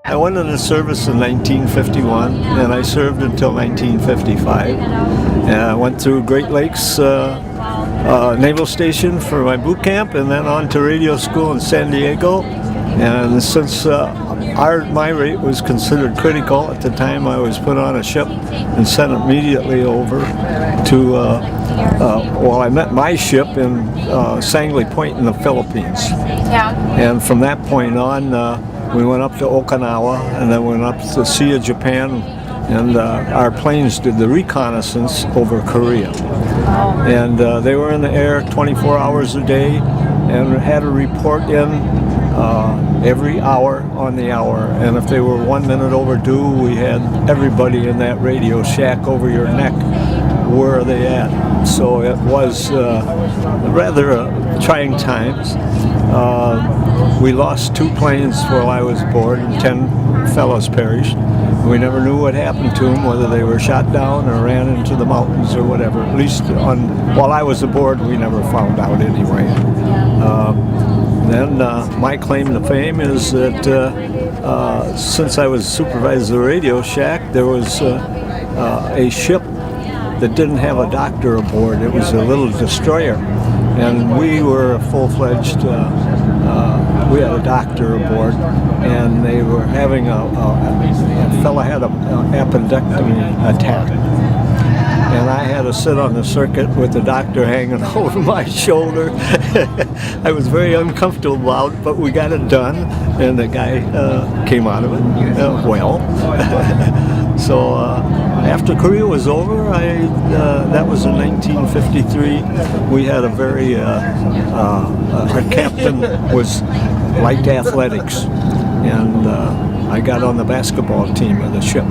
I went into service in 1951, and I served until 1955. And I went through Great Lakes Naval Station for my boot camp, and then on to radio school in San Diego. And since my rate was considered critical at the time, I was put on a ship and sent immediately over to, I met my ship in Sangley Point in the Philippines. Yeah. And from that point on, we went up to Okinawa, and then went up to the Sea of Japan, and our planes did the reconnaissance over Korea. And they were in the air 24 hours a day, and had a report in every hour on the hour. And if they were 1 minute overdue, we had everybody in that radio shack over your neck. Where are they at? So it was rather trying times. We lost 2 planes while I was aboard, and 10 fellows perished. We never knew what happened to them, whether they were shot down or ran into the mountains or whatever. At least while I was aboard, we never found out anyway. Then my claim to fame is that since I was supervisor of the radio shack, there was a ship that didn't have a doctor aboard. It was a little destroyer, and we were a full-fledged, we had a doctor aboard, and they were having a fella had an appendectomy attack. And I had to sit on the circuit with the doctor hanging over my shoulder. I was very uncomfortable about it, but we got it done, and the guy came out of it well. So after Korea was over, that was in 1953, we had a very, our captain liked athletics, and I got on the basketball team of the ship.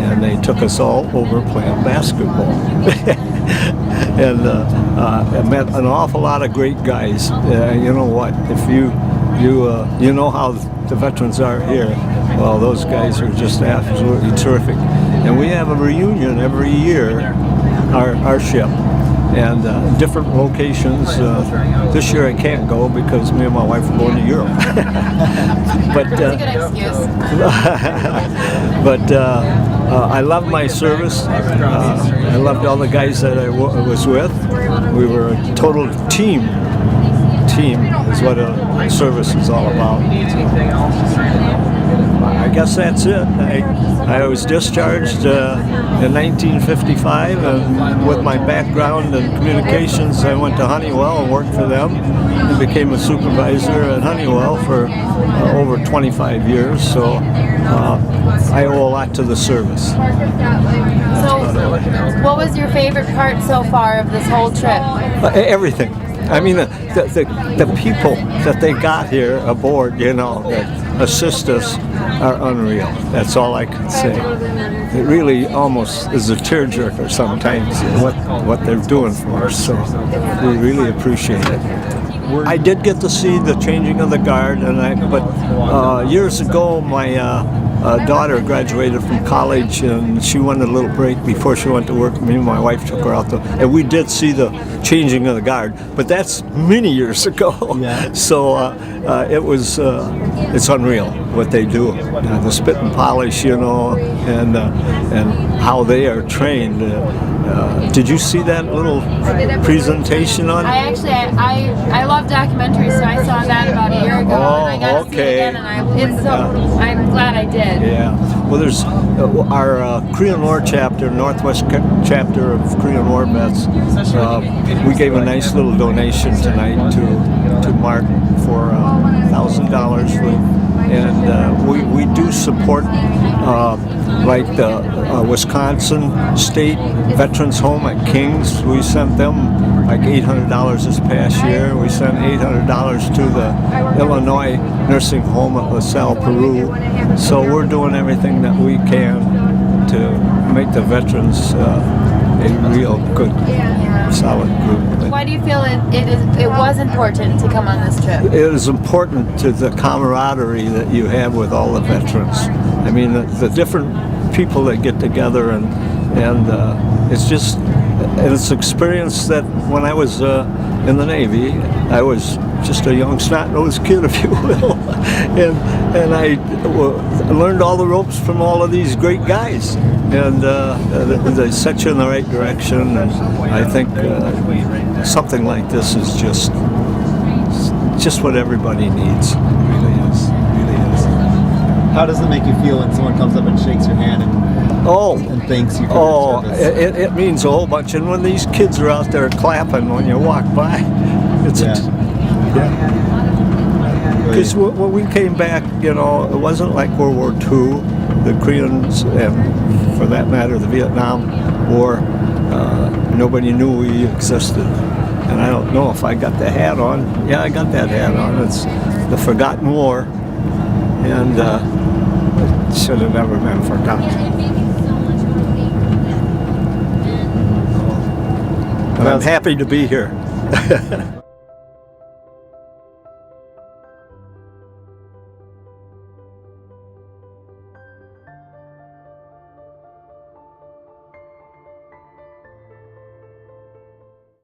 And they took us all over playing basketball. And I met an awful lot of great guys. You know what? If you know how the veterans are here, well, those guys are just absolutely terrific. And we have a reunion every year, our ship, and different locations. This year I can't go because me and my wife are going to Europe. But that's a good excuse. But I loved my service. I loved all the guys that I was with. We were a total team. Team is what a service is all about. I guess that's it. I was discharged in 1955, and with my background in communications, I went to Honeywell and worked for them, and became a supervisor at Honeywell for over 25 years. So I owe a lot to the service. So, what was your favorite part so far of this whole trip? Everything. I mean, the people that they got here aboard, that assist us, are unreal. That's all I can say. It really almost is a tearjerker sometimes, what they're doing for us. So we really appreciate it. I did get to see the changing of the guard, but years ago my daughter graduated from college, and she wanted a little break before she went to work. Me and my wife took her out, and we did see the changing of the guard, but that's many years ago. Yeah. So it's unreal what they do, the spit and polish, and how they are trained. Did you see that little presentation on? I love documentaries, so I saw that about a year ago, and I got to see it again, and I'm glad I did. Yeah. Well, there's our Korean War chapter, Northwest chapter of Korean War vets. We gave a nice little donation tonight to Mark for $1,000, and we do support like the Wisconsin State Veterans Home at Kings. We sent them like $800 this past year. We sent $800 to the Illinois Nursing Home at LaSalle, Peru. So we're doing everything that we can to make the veterans a real good, solid group. Why do you feel it was important to come on this trip? It is important to the camaraderie that you have with all the veterans. I mean, the different people that get together, and it's just, and it's experience that when I was in the Navy. I was just a young snot-nosed kid, if you will, and I learned all the ropes from all of these great guys, and they set you in the right direction. And I think something like this is just what everybody needs. It really is. How does it make you feel when someone comes up and shakes your hand and thanks you for your service? It means a whole bunch. And when these kids are out there clapping when you walk by, it's because when we came back, it wasn't like World War II, the Koreans, and for that matter, the Vietnam War. Nobody knew we existed. And I don't know if I got the hat on. Yeah, I got that hat on. It's the Forgotten War. And it should have never been forgotten. And I'm happy to be here.